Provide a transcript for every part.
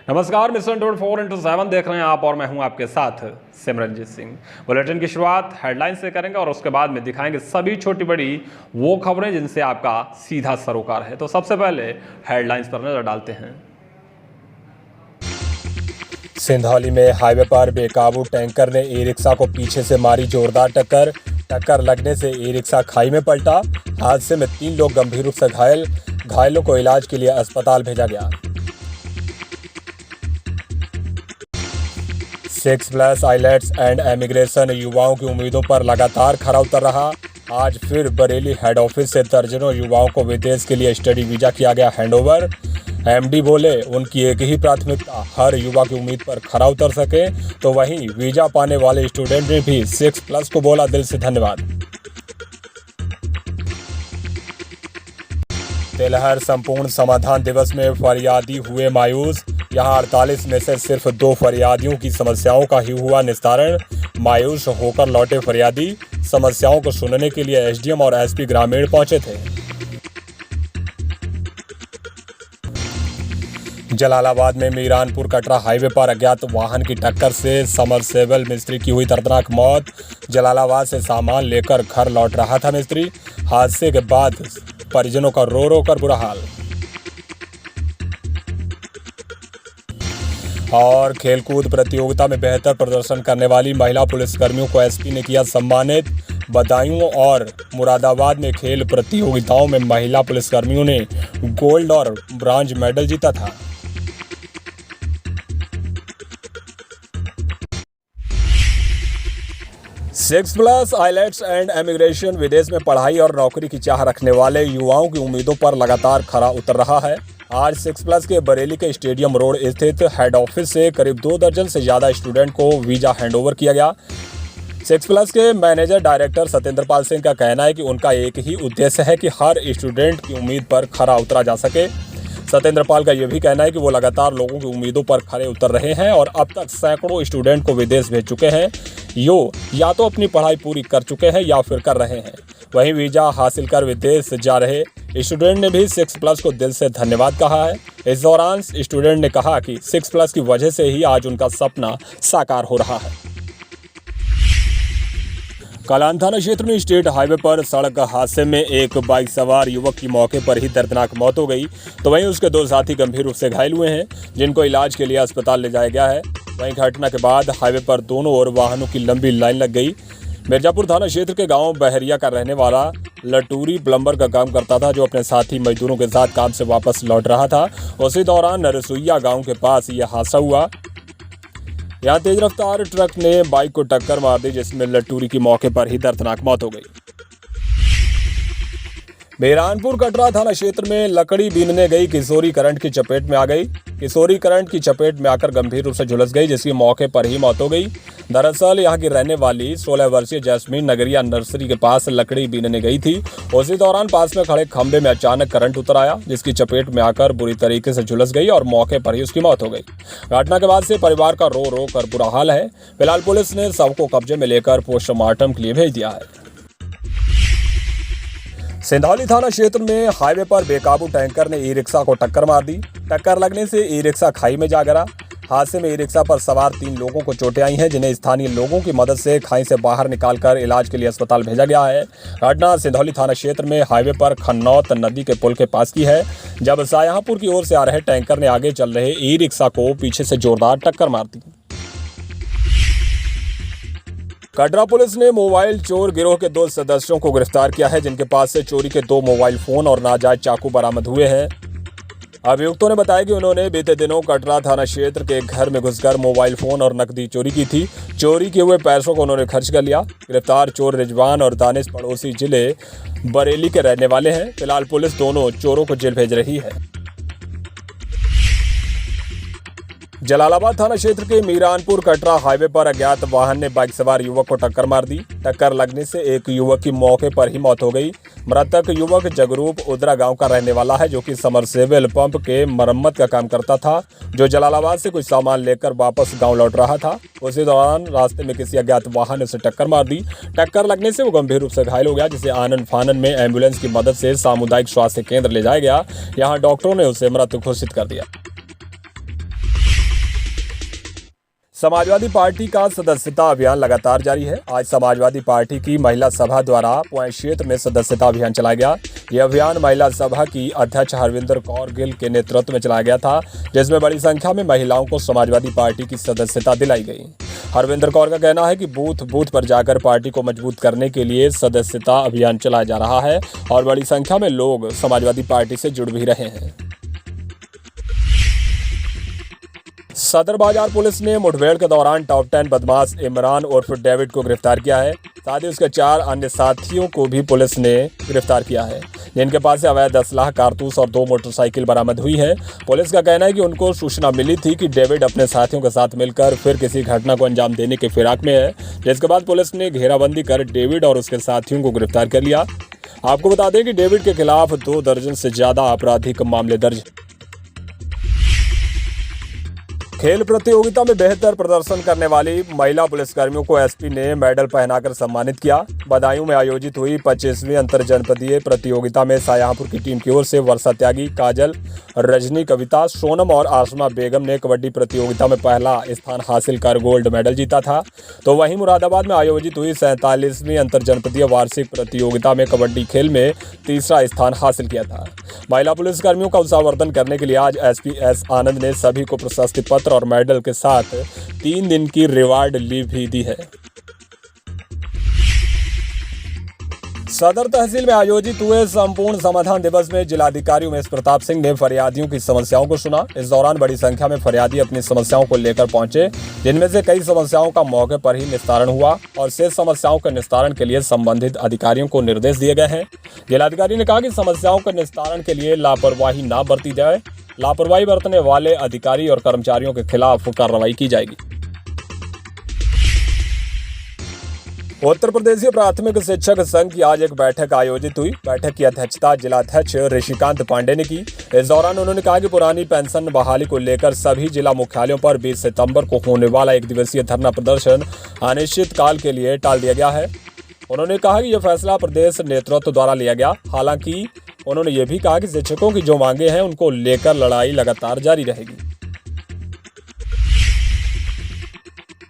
नमस्कार, mission 4x7 देख रहे हैं आप और मैं हूं आपके साथ सिमरनजीत सिंह। बुलेटिन की शुरुआत हेडलाइन से करेंगे और उसके बाद में दिखाएंगे सभी छोटी बड़ी वो खबरें जिनसे आपका सीधा सरोकार है। तो सबसे पहले हेडलाइंस पर नजर डालते हैं। सिंधौली में हाईवे पर बेकाबू टैंकर ने ई रिक्शा को पीछे से मारी जोरदार टक्कर लगने से ई रिक्शा खाई में पलटा। हादसे में 3 लोग गंभीर रूप से घायलों को इलाज के लिए अस्पताल भेजा गया। 6+ आइलेट्स एंड इमिग्रेशन युवाओं की उम्मीदों पर लगातार खरा उतर रहा। आज फिर बरेली हेड ऑफिस से दर्जनों युवाओं को विदेश के लिए स्टडी वीजा किया गया हैंडओवर। एमडी बोले उनकी एक ही प्राथमिकता हर युवा की उम्मीद पर खरा उतर सके। तो वहीं वीजा पाने वाले स्टूडेंट ने भी 6+ को बोला दिल से धन्यवाद। तेलहर संपूर्ण समाधान दिवस में फरियादी हुए मायूस। यहां 48 में से सिर्फ 2 फरियादियों की समस्याओं का ही हुआ निस्तारण। मायूस होकर लौटे फरियादी समस्याओं को सुनने के लिए एसडीएम और एसपी ग्रामीण पहुंचे थे। जलालाबाद में मीरानपुर कटरा हाईवे पर अज्ञात वाहन की टक्कर से समरसेबल मिस्त्री की हुई दर्दनाक मौत। जलालाबाद से सामान लेकर घर लौट रहा था मिस्त्री। हादसे के बाद परिजनों का रो कर बुरा हाल। और खेलकूद प्रतियोगिता में बेहतर प्रदर्शन करने वाली महिला पुलिसकर्मियों को एसपी ने किया सम्मानित। बदायूं और मुरादाबाद में खेल प्रतियोगिताओं में महिला पुलिसकर्मियों ने गोल्ड और ब्रॉन्ज मेडल जीता था। Six plus IELTS and immigration विदेश में पढ़ाई और नौकरी की चाह रखने वाले युवाओं की उम्मीदों पर लगातार खरा उतर रहा है। आज 6+ के बरेली के स्टेडियम रोड स्थित हेड ऑफिस से करीब 2 दर्जन से ज़्यादा स्टूडेंट को वीजा हैंडओवर किया गया। 6+ के मैनेजर डायरेक्टर सत्येंद्र पाल सिंह का कहना है कि उनका एक ही उद्देश्य है कि हर स्टूडेंट की उम्मीद पर खरा उतरा जा सके। सत्येंद्र पाल का यह भी कहना है कि वो लगातार लोगों की उम्मीदों पर खरे उतर रहे हैं और अब तक सैकड़ों स्टूडेंट को विदेश भेज चुके हैं। या तो अपनी पढ़ाई पूरी कर चुके हैं या फिर कर रहे हैं। वहीं वीजा हासिल कर विदेश जा रहे स्टूडेंट ने भी 6+ को दिल से धन्यवाद कहा है। इस दौरान स्टूडेंट ने कहा कि 6+ की वजह से ही आज उनका सपना साकार हो रहा है। कलान थाना क्षेत्र में स्टेट हाईवे पर सड़क हादसे में एक बाइक सवार युवक की मौके पर ही दर्दनाक मौत हो गई। तो वहीं उसके 2 साथी गंभीर रूप से घायल हुए हैं, जिनको इलाज के लिए अस्पताल ले जाया गया है। वहीं घटना के बाद हाईवे पर दोनों ओर वाहनों की लंबी लाइन लग गई। मिर्जापुर थाना क्षेत्र के गांव बहरिया का रहने वाला लटूरी प्लम्बर का काम करता था, जो अपने साथी मजदूरों के साथ काम से वापस लौट रहा था। उसी दौरान नरसुइया गांव के पास यह हादसा हुआ। यहाँ तेज रफ्तार ट्रक ने बाइक को टक्कर मार दी, जिसमें लटूरी की मौके पर ही दर्दनाक मौत हो गई। मीरानपुर कटरा थाना क्षेत्र में लकड़ी बीनने गई किशोरी करंट की चपेट में आ गई। किशोरी करंट की चपेट में आकर गंभीर रूप से झुलस गई, जिसकी मौके पर ही मौत हो गई। दरअसल यहाँ की रहने वाली 16 वर्षीय जैस्मीन नगरिया नर्सरी के पास लकड़ी बीनने गई थी। उसी दौरान पास में खड़े खंभे में अचानक करंट उतर आया, जिसकी चपेट में आकर बुरी तरीके से झुलस गई और मौके पर ही उसकी मौत हो गई। घटना के बाद से परिवार का रो कर बुरा हाल है। फिलहाल पुलिस ने शव को कब्जे में लेकर पोस्टमार्टम के लिए भेज दिया है। सिंधौली थाना क्षेत्र में हाईवे पर बेकाबू टैंकर ने ई रिक्शा को टक्कर मार दी। टक्कर लगने से ई रिक्शा खाई में जा गिरा। हादसे में ई रिक्शा पर सवार 3 लोगों को चोटें आई हैं, जिन्हें स्थानीय लोगों की मदद से खाई से बाहर निकालकर इलाज के लिए अस्पताल भेजा गया है। घटना सिंधौली थाना क्षेत्र में हाईवे पर खन्नौत नदी के पुल के पास की है, जब शाहजहांपुर की ओर से आ रहे टैंकर ने आगे चल रहे ई रिक्शा को पीछे से जोरदार टक्कर मार दी। कटरा पुलिस ने मोबाइल चोर गिरोह के 2 सदस्यों को गिरफ्तार किया है, जिनके पास से चोरी के 2 मोबाइल फोन और नाजायज चाकू बरामद हुए हैं। अभियुक्तों ने बताया कि उन्होंने बीते दिनों कटरा थाना क्षेत्र के घर में घुसकर मोबाइल फोन और नकदी चोरी की थी। चोरी किए हुए पैसों को उन्होंने खर्च कर लिया। गिरफ्तार चोर रिजवान और दानिश पड़ोसी जिले बरेली के रहने वाले हैं। फिलहाल पुलिस दोनों चोरों को जेल भेज रही है। जलालाबाद थाना क्षेत्र के मीरानपुर कटरा हाईवे पर अज्ञात वाहन ने बाइक सवार युवक को टक्कर मार दी। टक्कर लगने से एक युवक की मौके पर ही मौत हो गई। मृतक युवक जगरूप उदरा गांव का रहने वाला है, जो कि समरसेबल पंप के मरम्मत का काम करता था, जो जलालाबाद से कुछ सामान लेकर वापस गांव लौट रहा था। उसी दौरान रास्ते में किसी अज्ञात वाहन ने उसे टक्कर मार दी। टक्कर लगने से वो गंभीर रूप से घायल हो गया, जिसे आनन फानन में एम्बुलेंस की मदद से सामुदायिक स्वास्थ्य केंद्र ले जाया गया। यहाँ डॉक्टरों ने उसे मृत घोषित कर दिया। समाजवादी पार्टी का सदस्यता अभियान लगातार जारी है। आज समाजवादी पार्टी की महिला सभा द्वारा पुणे क्षेत्र में सदस्यता अभियान चलाया गया। यह अभियान महिला सभा की अध्यक्ष हरविंदर कौर गिल के नेतृत्व में चलाया गया था, जिसमें बड़ी संख्या में महिलाओं को समाजवादी पार्टी की सदस्यता दिलाई गई। हरविंदर कौर का कहना है कि बूथ पर जाकर पार्टी को मजबूत करने के लिए सदस्यता अभियान चलाया जा रहा है और बड़ी संख्या में लोग समाजवादी पार्टी से जुड़ भी रहे हैं। सदर बाजार पुलिस ने मुठभेड़ के दौरान टॉप 10 बदमाश इमरान उर्फ डेविड को गिरफ्तार किया है। साथ ही उसके 4 अन्य साथियों को भी पुलिस ने गिरफ्तार किया है, जिनके पास से अवैध असलाह, कारतूस और 2 मोटरसाइकिल बरामद हुई है। पुलिस का कहना है कि उनको सूचना मिली थी कि डेविड अपने साथियों के साथ मिलकर फिर किसी घटना को अंजाम देने के फिराक में है, जिसके बाद पुलिस ने घेराबंदी कर डेविड और उसके साथियों को गिरफ्तार कर लिया। आपको बता दें कि डेविड के खिलाफ 2 दर्जन से ज्यादा आपराधिक मामले दर्ज। खेल प्रतियोगिता में बेहतर प्रदर्शन करने वाली महिला पुलिसकर्मियों को एसपी ने मेडल पहनाकर सम्मानित किया। बदायूं में आयोजित हुई 25वीं अंतर जनपदीय प्रतियोगिता में शाहजहांपुर की टीम की ओर से वर्षा त्यागी, काजल, रजनी, कविता, सोनम और आसमा बेगम ने कबड्डी प्रतियोगिता में पहला स्थान हासिल कर गोल्ड मेडल जीता था। तो वहीं मुरादाबाद में आयोजित हुई 47वीं अंतर जनपदीय वार्षिक प्रतियोगिता में कबड्डी खेल में तीसरा स्थान हासिल किया था। महिला पुलिसकर्मियों का उत्साहवर्धन करने के लिए आज एसपी एस आनंद ने सभी को प्रशस्ति पत्र और मेडल के साथ 3 दिन की रिवार्ड लीव भी दी है। सदर तहसील में आयोजित हुए संपूर्ण समाधान दिवस में जिलाधिकारी उमेश प्रताप सिंह ने फरियादियों की समस्याओं को सुना। इस दौरान बड़ी संख्या में फरियादी अपनी समस्याओं को लेकर पहुंचे, जिनमें से कई समस्याओं का मौके पर ही निस्तारण हुआ और शेष समस्याओं के निस्तारण के लिए संबंधित अधिकारियों को निर्देश दिए गए हैं। जिलाधिकारी ने कहा कि समस्याओं के निस्तारण के लिए लापरवाही न बरती जाए। लापरवाही बरतने वाले अधिकारी और कर्मचारियों के खिलाफ कार्रवाई की जाएगी। उत्तर प्रदेशीय प्राथमिक शिक्षक संघ की आज एक बैठक आयोजित हुई। बैठक की अध्यक्षता जिलाध्यक्ष ऋषिकांत पांडे ने की। इस दौरान उन्होंने कहा कि पुरानी पेंशन बहाली को लेकर सभी जिला मुख्यालयों पर 20 सितंबर को होने वाला 1 दिवसीय धरना प्रदर्शन अनिश्चितकाल के लिए टाल दिया गया है। उन्होंने कहा कि यह फैसला प्रदेश नेतृत्व द्वारा लिया गया। हालांकि उन्होंने ये भी कहा कि शिक्षकों की जो मांगे हैं उनको लेकर लड़ाई लगातार जारी रहेगी।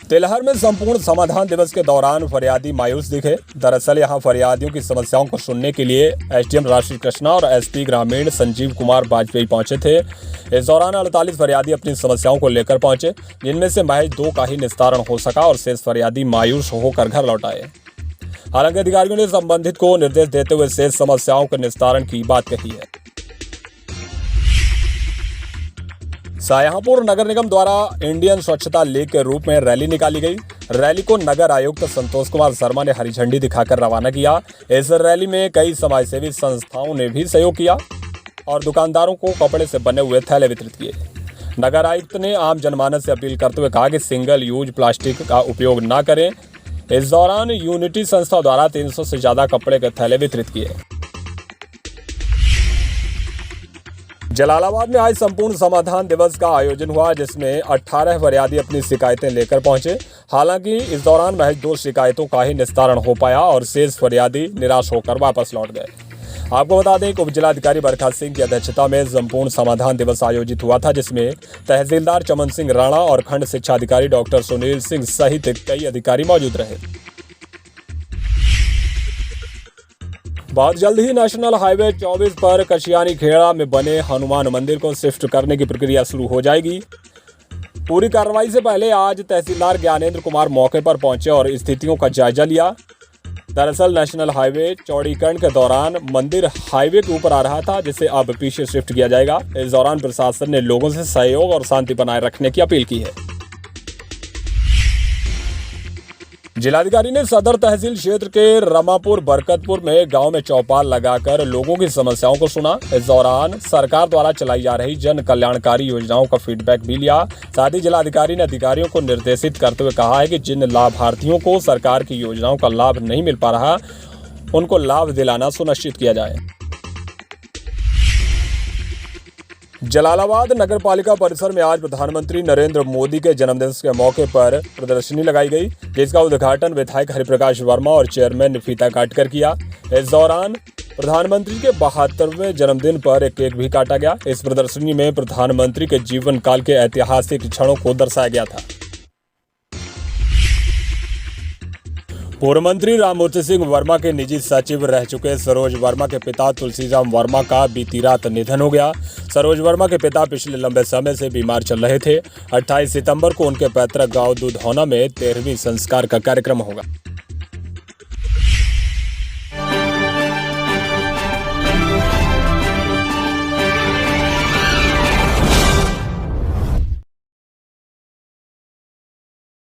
तिलहर में संपूर्ण समाधान दिवस के दौरान फरियादी मायूस दिखे। दरअसल यहां फरियादियों की समस्याओं को सुनने के लिए एसडीएम राशि कृष्णा और एसपी ग्रामीण संजीव कुमार वाजपेयी पहुंचे थे। इस दौरान 48 फरियादी अपनी समस्याओं को लेकर पहुंचे, जिनमें से महज 2 का ही निस्तारण हो सका और शेष फरियादी मायूस होकर घर लौट आए। हालांकि अधिकारियों ने संबंधित को निर्देश देते हुए शेष समस्याओं के निस्तारण की बात कही है। शाहजहांपुर नगर निगम द्वारा इंडियन स्वच्छता लीग के रूप में रैली निकाली गई। रैली को नगर आयुक्त संतोष कुमार शर्मा ने हरी झंडी दिखाकर रवाना किया। इस रैली में कई समाजसेवी संस्थाओं ने भी सहयोग किया और दुकानदारों को कपड़े से बने हुए थैले वितरित किए। नगर आयुक्त ने आम जनमानस से अपील करते हुए कहा कि सिंगल यूज प्लास्टिक का उपयोग न करें। इस दौरान यूनिटी संस्था द्वारा 300 से ज्यादा कपड़े के थैले वितरित किए। जलालाबाद में आज संपूर्ण समाधान दिवस का आयोजन हुआ, जिसमें 18 फरियादी अपनी शिकायतें लेकर पहुंचे। हालांकि इस दौरान महज 2 शिकायतों का ही निस्तारण हो पाया और शेष फरियादी निराश होकर वापस लौट गए। आपको बता दें कि उप जिलाधिकारी बरखा सिंह की अध्यक्षता में संपूर्ण समाधान दिवस आयोजित हुआ था, जिसमें तहसीलदार चमन सिंह राणा और खंड शिक्षा अधिकारी डॉक्टर सुनील सिंह सहित कई अधिकारी मौजूद रहे। बहुत जल्द ही नेशनल हाईवे 24 पर कशियानी खेड़ा में बने हनुमान मंदिर को शिफ्ट करने की प्रक्रिया शुरू हो जाएगी। पूरी कार्रवाई से पहले आज तहसीलदार ज्ञानेंद्र कुमार मौके पर पहुंचे और स्थितियों का जायजा लिया। दरअसल नेशनल हाईवे चौड़ीकरण के दौरान मंदिर हाईवे के ऊपर आ रहा था, जिसे अब पीछे शिफ्ट किया जाएगा। इस दौरान प्रशासन ने लोगों से सहयोग और शांति बनाए रखने की अपील की है। जिलाधिकारी ने सदर तहसील क्षेत्र के रमापुर बरकतपुर में गांव में चौपाल लगाकर लोगों की समस्याओं को सुना। इस दौरान सरकार द्वारा चलाई जा रही जन कल्याणकारी योजनाओं का फीडबैक भी लिया। साथ ही जिलाधिकारी ने अधिकारियों को निर्देशित करते हुए कहा है कि जिन लाभार्थियों को सरकार की योजनाओं का लाभ नहीं मिल पा रहा, उनको लाभ दिलाना सुनिश्चित किया जाए। जलालाबाद नगर पालिका परिसर में आज प्रधानमंत्री नरेंद्र मोदी के जन्मदिन के मौके पर प्रदर्शनी लगाई गई, जिसका उद्घाटन विधायक हरिप्रकाश वर्मा और चेयरमैन फीता काटकर किया। इस दौरान प्रधानमंत्री के 72वें जन्मदिन पर एक केक भी काटा गया। इस प्रदर्शनी में प्रधानमंत्री के जीवन काल के ऐतिहासिक क्षणों को दर्शाया गया था। पूर्व मंत्री राममूर्ति सिंह वर्मा के निजी सचिव रह चुके सरोज वर्मा के पिता तुलसीराम वर्मा का बीती रात निधन हो गया। सरोज वर्मा के पिता पिछले लंबे समय से बीमार चल रहे थे। 28 सितंबर को उनके पैतृक गांव दुधौना में 13वीं संस्कार का कार्यक्रम होगा।